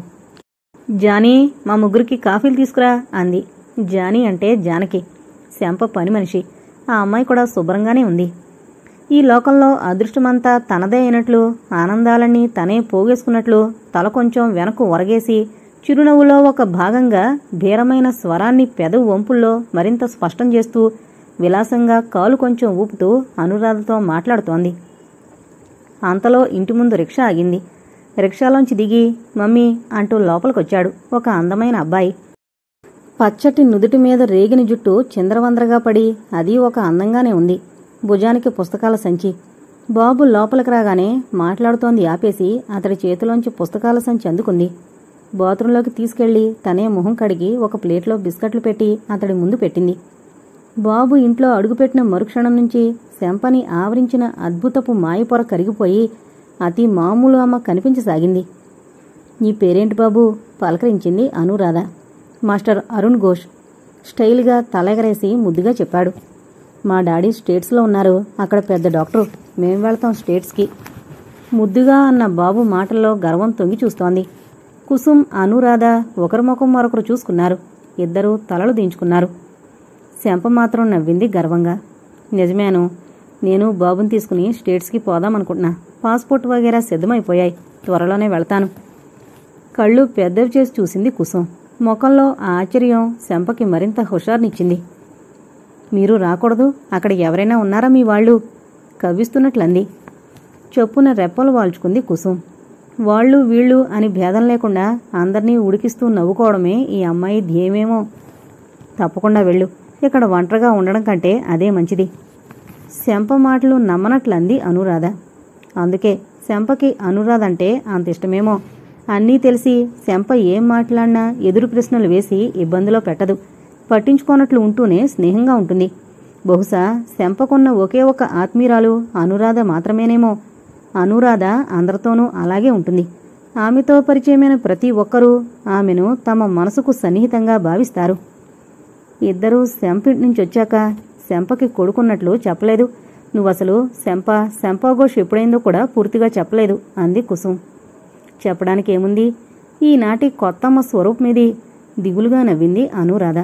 జానీ, మా ముగ్గురికి కాఫీలు తీసుకురా అంది. జానీ అంటే జానకి, శంప పని మనిషి. ఆ అమ్మాయి కూడా శుభ్రంగానే ఉంది. ఈ లోకంలో అదృష్టమంతా తనదే అయినట్లు, ఆనందాలన్నీ తనే పోగేసుకున్నట్లు తల కొంచెం వెనక్కు ఒరగేసి చిరునవ్వులో ఒక భాగంగా భీరమైన స్వరాన్ని పెదవు వంపుల్లో మరింత స్పష్టం చేస్తూ విలాసంగా కాలు కొంచెం ఊపుతూ అనురాధతో మాట్లాడుతోంది. అంతలో ఇంటి ముందు రిక్షా ఆగింది. రిక్షాలోంచి దిగి మమ్మీ అంటూ లోపలికొచ్చాడు ఒక అందమైన అబ్బాయి. పచ్చటి నుదుటి మీద రేగిన జుట్టు చిందరవందరగా పడి అది ఒక అందంగానే ఉంది. భుజానికి పుస్తకాల సంచి. బాబు లోపలికి రాగానే మాట్లాడుతోంది ఆపేసి అతడి చేతిలోంచి పుస్తకాల సంచి అందుకుంది. బాత్రూంలోకి తీసుకెళ్లి తనే మొహం కడిగి ఒక ప్లేట్లో బిస్కట్లు పెట్టి అతడి ముందు పెట్టింది. బాబు ఇంట్లో అడుగుపెట్టిన మరుక్షణం నుంచి శంపని ఆవరించిన అద్భుతపు మాయపొర కరిగిపోయి అతి మామూలు అమ్మ కనిపించసాగింది. నీ పేరేంటి బాబూ? పలకరించింది అనురాధ. మాస్టర్ అరుణ్ ఘోష్ స్టైల్గా తలెగరేసి ముద్దుగా చెప్పాడు. మా డాడీ స్టేట్స్లో ఉన్నారు, అక్కడ పెద్ద డాక్టరు. మేం వెళ్తాం స్టేట్స్కి. ముద్దుగా అన్న బాబు మాటల్లో గర్వం తొంగి చూస్తోంది. కుసుమ్, అనురాధ ఒకరి ముఖం మరొకరు చూసుకున్నారు. ఇద్దరూ తలలు దించుకున్నారు. శంప మాత్రం నవ్వింది గర్వంగా. నిజమేను, నేను బాబుని తీసుకుని స్టేట్స్కి పోదామనుకుంటున్నా. పాస్పోర్ట్ వగేరా సిద్ధమైపోయాయి. త్వరలోనే వెళ్తాను. కళ్ళు పెద్దవి చేసి చూసింది కుసుమ్. ముఖంలో ఆశ్చర్యం శంపకి మరింత హుషారునిచ్చింది. మీరు రాకూడదు, అక్కడ ఎవరైనా ఉన్నారా మీ వాళ్ళు? కవ్విస్తున్నట్లంది. చొప్పున రెప్పలు వాల్చుకుంది కుసుమ్. వాళ్ళు వీళ్ళు అని భేదం లేకుండా అందర్నీ ఉడికిస్తూ నవ్వుకోవడమే ఈ అమ్మాయి ధ్యేయమేమో. తప్పకుండా వెళ్ళు, ఇక్కడ ఒంటరిగా ఉండడం కంటే అదే మంచిది. శంప మాటలు నమ్మనట్లంది అనురాధ. అందుకే శంపకి అనురాధ అంటే అంత ఇష్టమేమో. అన్నీ తెలిసి శంప ఏం మాట్లాడినా ఎదురు ప్రశ్నలు వేసి ఇబ్బందిలో పెట్టదు. పట్టించుకోనట్లు ఉంటూనే స్నేహంగా ఉంటుంది. బహుశా శంపకున్న ఒకే ఒక ఆత్మీయురాలు అనురాధ మాత్రమేనేమో. అనురాధ అందరితోనూ అలాగే ఉంటుంది. ఆమెతో పరిచయమైన ప్రతి ఒక్కరూ ఆమెను తమ మనసుకు సన్నిహితంగా భావిస్తారు. ఇద్దరూ శంపింటి నుంచి వచ్చాక శంపకి కొడుకున్నట్లు చెప్పలేదు. నువ్వసలు శంపాఘోష్ ఎప్పుడైందో కూడా పూర్తిగా చెప్పలేదు అంది కుసుమ్. చెప్పడానికేముంది, ఈనాటి కొత్తమ్మ స్వరూపమీది దిగులుగా నవ్వింది అనురాధ.